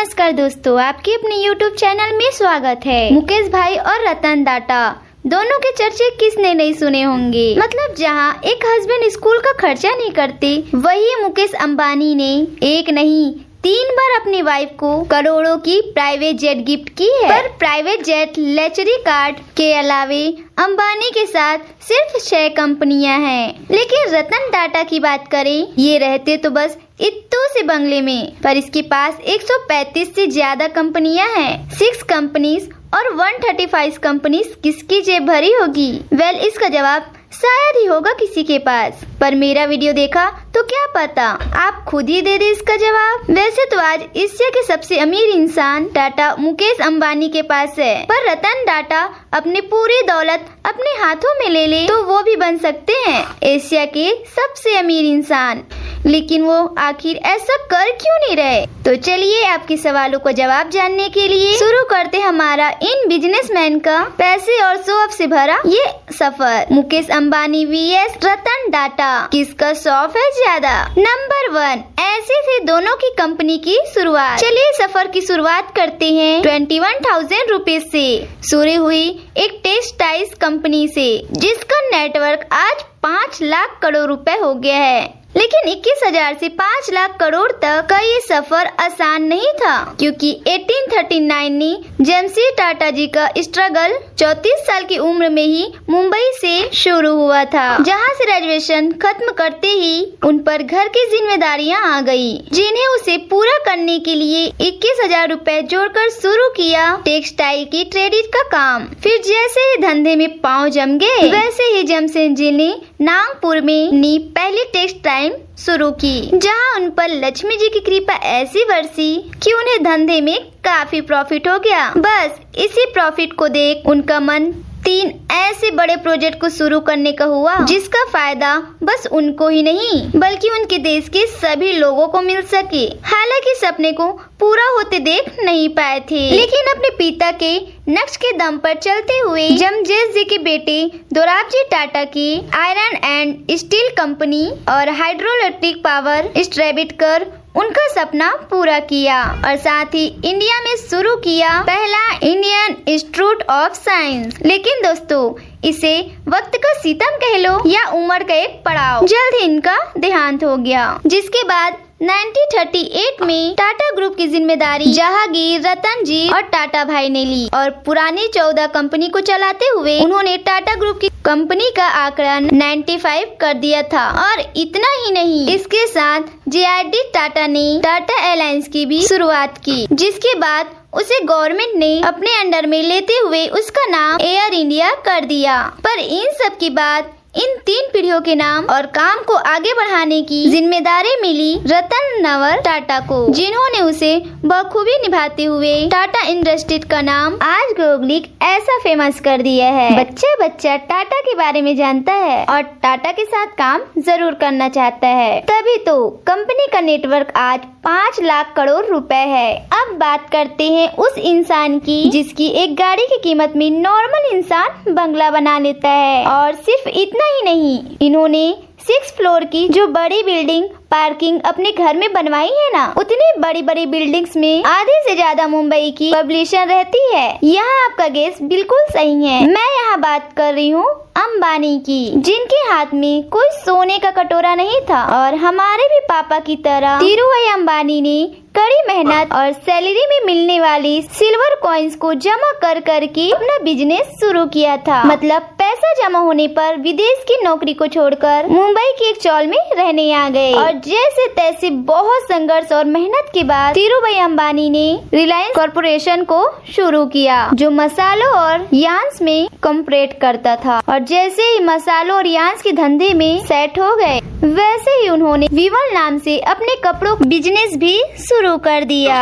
नमस्कार दोस्तों, आपके अपने YouTube चैनल में स्वागत है। मुकेश भाई और रतन टाटा दोनों के चर्चे किसने नहीं सुने होंगे। मतलब जहां एक हस्बैंड स्कूल का खर्चा नहीं करते, वही मुकेश अंबानी ने एक नहीं 3 बार अपनी वाइफ को करोड़ों की प्राइवेट जेट गिफ्ट की है। पर प्राइवेट जेट लग्जरी कार्ड के अलावे अंबानी के साथ सिर्फ 6 कंपनियां हैं। लेकिन रतन टाटा की बात करें, ये रहते तो बस इत्तू से बंगले में, पर इसके पास 135 से ज्यादा कंपनियां हैं। 6 कंपनीज और 135 कंपनीज किसकी जेब भरी होगी? वेल, इसका जवाब शायद ही होगा किसी के पास। पर मेरा वीडियो देखा तो क्या पता आप खुद ही दे दे इसका जवाब। वैसे तो आज एशिया के सबसे अमीर इंसान टाटा मुकेश अंबानी के पास है, पर रतन टाटा अपनी पूरी दौलत अपने हाथों में ले ले तो वो भी बन सकते हैं एशिया के सबसे अमीर इंसान। लेकिन वो आखिर ऐसा कर क्यों नहीं रहे? तो चलिए आपके सवालों को जवाब जानने के लिए शुरू करते हमारा इन बिजनेसमैन का पैसे और शो ऑफ से भरा ये सफर। मुकेश अंबानी वीएस रतन टाटा, किसका शौक है ज्यादा? नंबर 1, ऐसे थे दोनों की कंपनी की शुरुआत। चलिए सफर की शुरुआत करते हैं 21,000 रुपए से शुरू हुई एक टेक्सटाइल्स कंपनी से, जिसका नेटवर्क आज 5 लाख करोड़ रुपए हो गया है। लेकिन 21,000 से 5 लाख करोड़ तक का ये सफर आसान नहीं था, क्योंकि 1839 ने जमशेद टाटा जी का स्ट्रगल 34 साल की उम्र में ही मुंबई से शुरू हुआ था, जहां से ग्रेजुएशन खत्म करते ही उन पर घर की जिम्मेदारियां आ गई, जिन्हें उसे पूरा करने के लिए 21,000 रुपए जोड़कर शुरू किया टेक्सटाइल की ट्रेडिंग का काम। फिर जैसे ही धंधे में पांव जम गए, वैसे ही जमशेद जी ने नागपुर में अपनी पहली टेक्सटाइल शुरू की, जहां उन पर लक्ष्मी जी की कृपा ऐसी बरसी कि उन्हें धंधे में काफी प्रॉफिट हो गया। बस इसी प्रॉफिट को देख उनका मन 3 ऐसे बड़े प्रोजेक्ट को शुरू करने का हुआ, जिसका फायदा बस उनको ही नहीं बल्कि उनके देश के सभी लोगों को मिल सके। हालांकि सपने को पूरा होते देख नहीं पाए थे, लेकिन अपने पिता के नक्श के दम पर चलते हुए जमशेद जी के बेटे दोराबजी टाटा की आयरन एंड स्टील कंपनी और हाइड्रोइलेक्ट्रिक पावर डिस्ट्रीब्यूट कर उनका सपना पूरा किया, और साथ ही इंडिया में शुरू किया पहला इंडियन इंस्टीट्यूट ऑफ साइंस। लेकिन दोस्तों, इसे वक्त का सितम कह लो या उम्र का एक पड़ाव, जल्द ही इनका देहांत हो गया, जिसके बाद 1938 में टाटा ग्रुप की जिम्मेदारी जहांगीर रतन जी और टाटा भाई ने ली, और पुरानी 14 कंपनी को चलाते हुए उन्होंने टाटा ग्रुप की कंपनी का आंकड़ा 95 कर दिया था। और इतना ही नहीं, इसके साथ जे.आर.डी. टाटा ने टाटा एयरलाइंस की भी शुरुआत की, जिसके बाद उसे गवर्नमेंट ने अपने अंडर में लेते हुए उसका नाम एयर इंडिया कर दिया। पर इन सब की बात इन 3 पीढ़ियों के नाम और काम को आगे बढ़ाने की जिम्मेदारी मिली रतन नवर टाटा को, जिन्होंने उसे बखूबी निभाते हुए टाटा इंडस्ट्रीज का नाम आज ग्लोबली ऐसा फेमस कर दिया है। बच्चा बच्चा टाटा के बारे में जानता है और टाटा के साथ काम जरूर करना चाहता है, तभी तो कंपनी का नेटवर्क आज 5 लाख करोड़ रुपए है। अब बात करते हैं उस इंसान की जिसकी एक गाड़ी की कीमत में नॉर्मल इंसान बंगला बना लेता है। और सिर्फ इतना ही नहीं, इन्होंने 6 फ्लोर की जो बड़ी बिल्डिंग पार्किंग अपने घर में बनवाई है ना, उतनी बड़ी बड़ी बिल्डिंग्स में आधे से ज्यादा मुंबई की पॉपुलेशन रहती है। यहाँ आपका गेस बिल्कुल सही है, मैं यहाँ बात कर रही हूँ अंबानी की, जिनके हाथ में कोई सोने का कटोरा नहीं था, और हमारे भी पापा की तरह धीरूभाई अंबानी ने कड़ी मेहनत और सैलरी में मिलने वाली सिल्वर कॉइन्स को जमा कर करके अपना बिजनेस शुरू किया था। मतलब पैसा जमा होने पर विदेश की नौकरी को छोड़कर मुंबई की एक चौल में रहने आ गए, और जैसे तैसे बहुत संघर्ष और मेहनत के बाद धीरूभाई अंबानी ने रिलायंस कॉर्पोरेशन को शुरू किया, जो मसालों और यार्न्स में कॉपरेट करता था। और जैसे ही मसालों और यार्न्स के धंधे में सेट हो गए, वैसे ही उन्होंने विमल नाम से अपने कपड़ों बिजनेस भी शुरू कर दिया।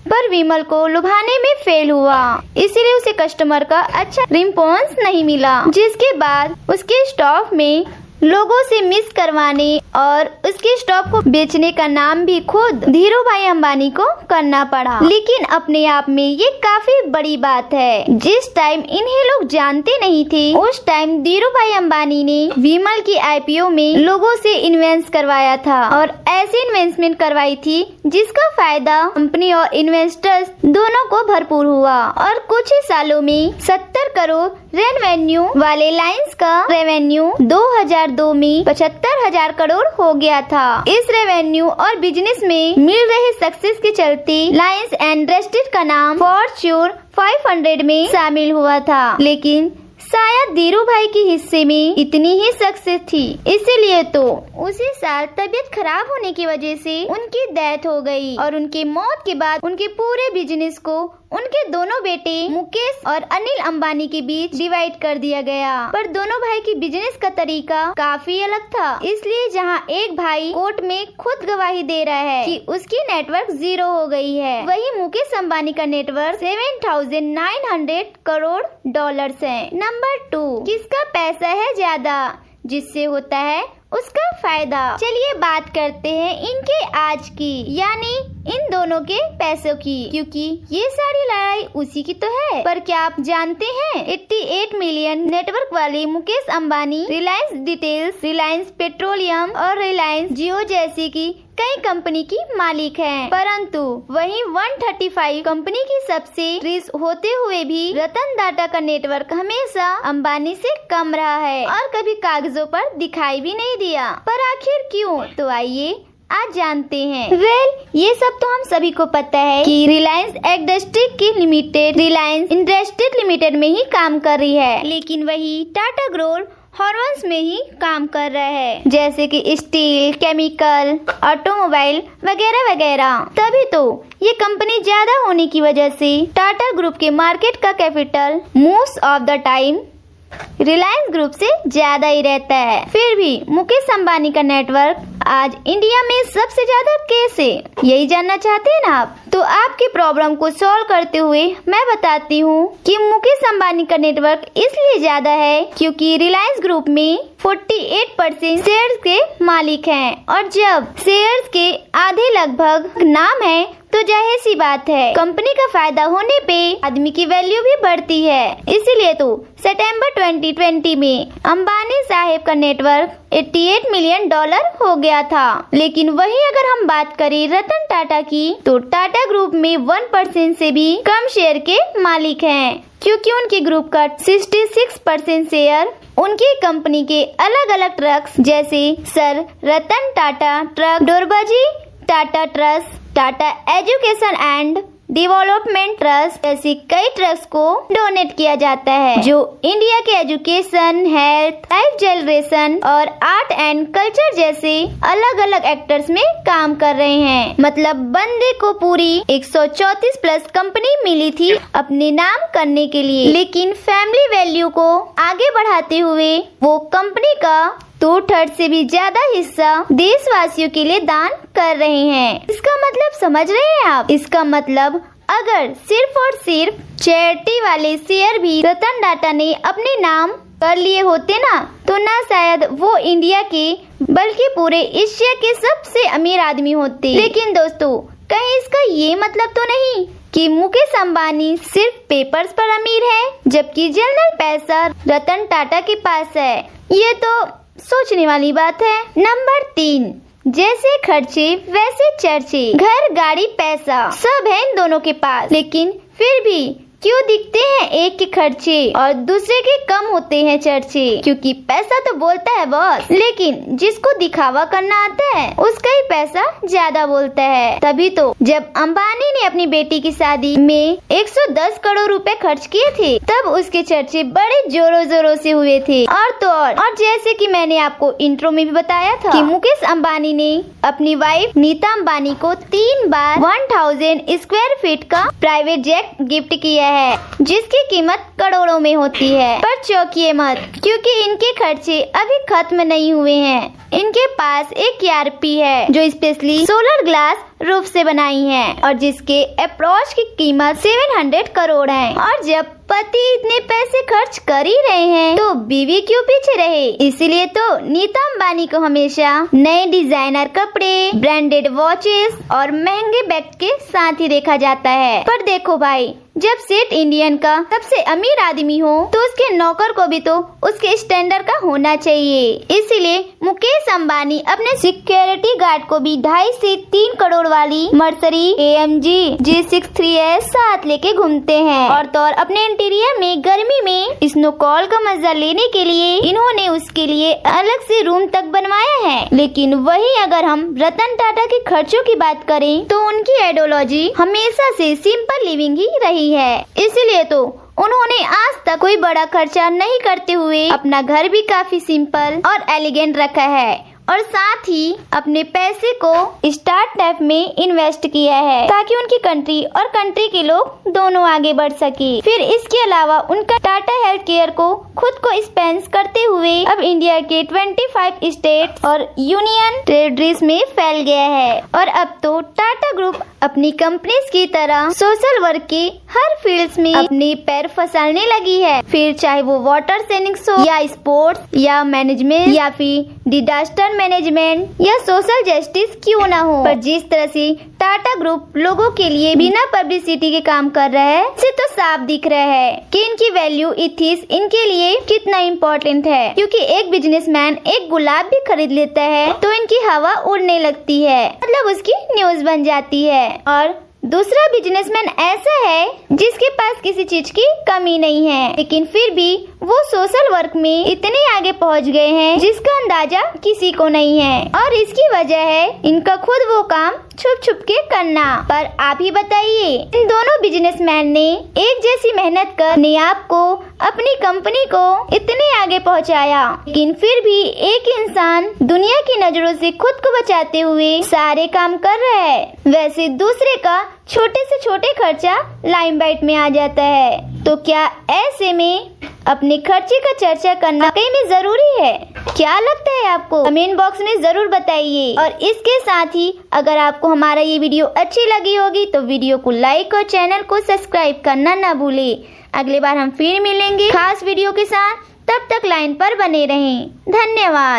पर विमल को लुभाने में फेल हुआ, इसीलिए उसे कस्टमर का अच्छा रिस्पॉन्स नहीं मिला, जिसके बाद उसके स्टाफ में लोगों से मिस करवाने और उसके स्टॉक को बेचने का नाम भी खुद धीरू भाई अंबानी को करना पड़ा। लेकिन अपने आप में ये काफी बड़ी बात है। जिस टाइम इन्हें लोग जानते नहीं थे उस टाइम धीरू भाई अंबानी ने विमल की आईपीओ में लोगों से इन्वेस्ट करवाया था और ऐसी इन्वेस्टमेंट करवाई थी जिसका फायदा कंपनी और इन्वेस्टर्स दोनों को भरपूर हुआ और कुछ ही सालों में 70 करोड़ रेवेन्यू वाले रिलायंस का रेवेन्यू 2002 में 75,000 करोड़ हो गया था। इस रेवेन्यू और बिजनेस में मिल रहे सक्सेस के चलते रिलायंस इंडस्ट्रीज का नाम फॉर्च्यून 500 में शामिल हुआ था। लेकिन शायद धीरू भाई के हिस्से में इतनी ही सक्सेस थी, इसीलिए तो उसी साल तबीयत खराब होने की वजह से उनकी डेथ हो गई और उनकी मौत के बाद उनके पूरे बिजनेस को उनके दोनों बेटे मुकेश और अनिल अंबानी के बीच डिवाइड कर दिया गया। पर दोनों भाई की बिजनेस का तरीका काफी अलग था, इसलिए जहां एक भाई कोर्ट में खुद गवाही दे रहा है कि उसकी नेटवर्क 0 हो गई है, वहीं मुकेश अंबानी का नेटवर्क 7,900 करोड़ डॉलर्स है। नंबर 2, किसका पैसा है ज्यादा, जिससे होता है उसका फायदा। चलिए बात करते हैं इनके आज की, यानी इन दोनों के पैसों की, क्योंकि ये सारी लड़ाई उसी की तो है। पर क्या आप जानते हैं 88 मिलियन नेटवर्क वाले मुकेश अंबानी रिलायंस डिटेल्स, रिलायंस पेट्रोलियम और रिलायंस जियो जैसी की कई कंपनी की मालिक हैं, परंतु वहीं 135 कंपनी की सबसे रिच होते हुए भी रतन टाटा का नेटवर्क हमेशा अंबानी से कम रहा है और कभी कागजों पर दिखाई भी नहीं दिया। पर आखिर क्यों? तो आइए आज जानते हैं। ये सब तो हम सभी को पता है कि रिलायंस इंडस्ट्रीज की लिमिटेड रिलायंस इंडस्ट्रीज लिमिटेड में ही काम कर रही है, लेकिन वही टाटा ग्रोथ हॉर्मोन्स में ही काम कर रहा है, जैसे कि स्टील, केमिकल, ऑटोमोबाइल वगैरह वगैरह। तभी तो ये कंपनी ज्यादा होने की वजह से टाटा ग्रुप के मार्केट का capital most of the time Reliance group से ज्यादा ही रहता है। फिर भी मुकेश अंबानी का नेटवर्क आज इंडिया में सबसे ज्यादा कैसे, यही जानना चाहते हैं ना आप? तो आपकी प्रॉब्लम को सॉल्व करते हुए मैं बताती हूँ कि मुकेश अंबानी का नेटवर्क इसलिए ज्यादा है क्योंकि रिलायंस ग्रुप में 48% शेयर्स के मालिक हैं और जब शेयर्स के आधे लगभग नाम है तो जाहिर सी बात है कंपनी का फायदा होने पे आदमी की वैल्यू भी बढ़ती है। इसीलिए तो सितंबर 2020 में अंबानी साहब का नेटवर्क 88 मिलियन डॉलर हो गया था। लेकिन वही अगर हम बात करें रतन टाटा की, तो टाटा ग्रुप में 1% से भी कम शेयर के मालिक हैं, क्योंकि उनके ग्रुप का 66% शेयर उनकी कंपनी के अलग अलग ट्रक्स जैसे sir Ratan Tata trust, Dorabji Tata trust, Tata education and development trust जैसी कई ट्रस्ट को डोनेट किया जाता है, जो इंडिया के एजुकेशन, हेल्थ, लाइफ जनरेशन और आर्ट एंड कल्चर जैसे अलग अलग एक्टर्स में काम कर रहे हैं। मतलब बंदे को पूरी 134 प्लस कंपनी मिली थी अपने नाम करने के लिए, लेकिन फैमिली वैल्यू को आगे बढ़ाते हुए वो कंपनी का 2/3 से भी ज्यादा हिस्सा देशवासियों के लिए दान कर रहे हैं। इसका मतलब समझ रहे हैं आप? इसका मतलब अगर सिर्फ और सिर्फ चैरिटी वाले शेयर भी रतन टाटा ने अपने नाम कर लिए होते ना, तो ना शायद वो इंडिया के बल्कि पूरे एशिया के सबसे अमीर आदमी होते। लेकिन दोस्तों, कहीं इसका ये मतलब तो नहीं कि मुकेश अंबानी सिर्फ पेपर्स पर अमीर है, जबकि जनरल पैसा रतन टाटा के पास है? ये तो सोचने वाली बात है। नंबर 3, जैसे खर्चे वैसे चर्चे। घर, गाड़ी, पैसा सब है इन दोनों के पास, लेकिन फिर भी क्यों दिखते हैं एक के खर्चे और दूसरे के कम होते हैं चर्चे? क्योंकि पैसा तो बोलता है बॉस, लेकिन जिसको दिखावा करना आता है उसका ही पैसा ज्यादा बोलता है। तभी तो जब अंबानी ने अपनी बेटी की शादी में 110 करोड़ रुपए खर्च किए थे, तब उसके चर्चे बड़े जोरों जोरों से हुए थे। और तो और जैसे कि मैंने आपको इंट्रो में भी बताया था कि मुकेश अंबानी ने अपनी वाइफ नीता अंबानी को 3 बार 1000 स्क्वायर फीट का प्राइवेट जेट गिफ्ट किया है, जिसकी कीमत करोड़ों में होती है। पर चौंकिए मत, क्योंकि इनके खर्चे अभी खत्म नहीं हुए हैं। इनके पास एक ERP है जो स्पेशली सोलर ग्लास रूफ से बनाई है और जिसके अप्रोच की कीमत 700 करोड़ है। और जब पति इतने पैसे खर्च कर ही रहे हैं तो बीवी क्यों पीछे रहे। इसीलिए तो नीता अंबानी को हमेशा नए डिजाइनर कपड़े, ब्रांडेड वॉचेस और महंगे बैग के साथ ही देखा जाता है। पर देखो भाई, जब सेठ इंडियन का सबसे अमीर आदमी हो तो उसके नौकर को भी तो उसके स्टैंडर्ड का होना चाहिए। इसीलिए मुकेश अंबानी अपने सिक्योरिटी गार्ड को भी 2.5 से 3 करोड़ वाली मर्सरी AMG G63S साथ लेके घूमते हैं। और तो और अपने इंटीरियर में गर्मी में स्नोफॉल का मजा लेने के लिए इन्होंने उसके लिए अलग से रूम तक बनवाया है। लेकिन वही अगर हम रतन टाटा के खर्चों की बात करें तो उनकी आइडियोलॉजी हमेशा से सिंपल लिविंग ही रही है। इसीलिए तो उन्होंने आज तक कोई बड़ा खर्चा नहीं करते हुए अपना घर भी काफी सिंपल और एलिगेंट रखा है और साथ ही अपने पैसे को स्टार्टअप में इन्वेस्ट किया है ताकि उनकी कंट्री और कंट्री के लोग दोनों आगे बढ़ सके। फिर इसके अलावा उनका टाटा हेल्थ केयर को खुद को स्पेंस करते हुए अब इंडिया के 25 स्टेट और यूनियन टेरिटरीज में फैल गया है। और अब तो टाटा ग्रुप अपनी कंपनीज की तरह सोशल वर्क के हर फील्ड्स में अपने पैर फंसाने लगी है। फिर चाहे वो वाटर सेविंग्स हो या स्पोर्ट्स या मैनेजमेंट या फिर डिजास्टर मैनेजमेंट या सोशल जस्टिस क्यों ना हो, पर जिस तरह से टाटा ग्रुप लोगों के लिए बिना पब्लिसिटी के काम कर रहा है इससे तो साफ दिख रहा है कि इनकी वैल्यू इथिक्स इनके लिए कितना इम्पोर्टेंट है। क्योंकि एक बिजनेसमैन एक गुलाब भी खरीद लेता है तो इनकी हवा उड़ने लगती है, मतलब उसकी न्यूज बन जाती है। और दूसरा बिजनेसमैन ऐसा है जिसके पास किसी चीज की कमी नहीं है, लेकिन फिर भी वो सोशल वर्क में इतने आगे पहुंच गए हैं जिसका अंदाजा किसी को नहीं है। और इसकी वजह है इनका खुद वो काम छुप छुप के करना। पर आप ही बताइए, इन दोनों बिजनेसमैन ने एक जैसी मेहनत कर अपने आप को, अपनी कंपनी को इतने आगे पहुंचाया, लेकिन फिर भी एक इंसान दुनिया की नजरों से खुद को बचाते हुए सारे काम कर रहा है। वैसे दूसरे का छोटे से छोटे खर्चा लाइमलाइट में आ जाता है। तो क्या ऐसे में अपने खर्चे का चर्चा करना कहीं में जरूरी है? क्या लगता है आपको? कमेंट बॉक्स में जरूर बताइए। और इसके साथ ही अगर आपको हमारा ये वीडियो अच्छी लगी होगी तो वीडियो को लाइक और चैनल को सब्सक्राइब करना ना भूले। अगली बार हम फिर मिलेंगे खास वीडियो के साथ, तब तक लाइन पर बने रहें। धन्यवाद।